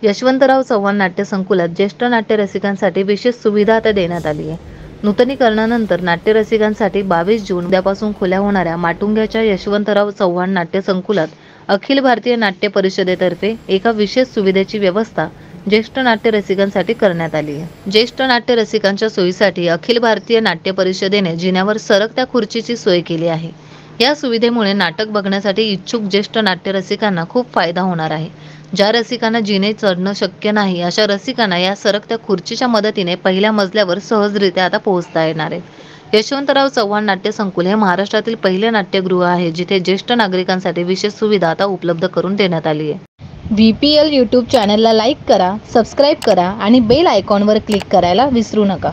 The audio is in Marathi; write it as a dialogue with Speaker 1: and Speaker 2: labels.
Speaker 1: यशवंतराव चव्हाण नाट्य संकुलात ज्येष्ठ नाट्य रसिकांसाठी विशेष सुविधा आता देण्यात आली आहे। नूतनीकरणानंतर नाट्य रसिकांसाठी 22 जून उद्यापासून खुल्या होणाऱ्या माटुंग्याच्या यशवंतराव चव्हाण नाट्य संकुलात अखिल भारतीय नाट्य परिषदेतर्फे एका विशेष सुविधेची व्यवस्था ज्येष्ठ नाट्य रसिकांसाठी करण्यात आली आहे। ज्येष्ठ नाट्य रसिकांच्या सोयीसाठी अखिल भारतीय नाट्य परिषदेने जिन्यावर सरकत्या खुर्चीची सोय केली आहे। या सुविधेमुळे नाटक बघण्यासाठी इच्छुक ज्येष्ठ नाट्य रसिकांना खूप फायदा होणार आहे। ज्या रसिकांना जिने चढणं शक्य नाही अशा रसिकांना या सरकत्या खुर्चीच्या मदतीने पहिल्या मजल्यावर सहजरित्या आता पोहोचता येणार आहे। यशवंतराव चव्हाण नाट्य संकुल हे महाराष्ट्रातील पहिले नाट्यगृह आहे जिथे ज्येष्ठ नागरिकांसाठी विशेष सुविधा आता उपलब्ध करून देण्यात आली आहे।
Speaker 2: VPL यूट्यूब चॅनलला लाईक करा, सबस्क्राईब करा आणि बेल आयकॉनवर क्लिक करायला विसरू नका।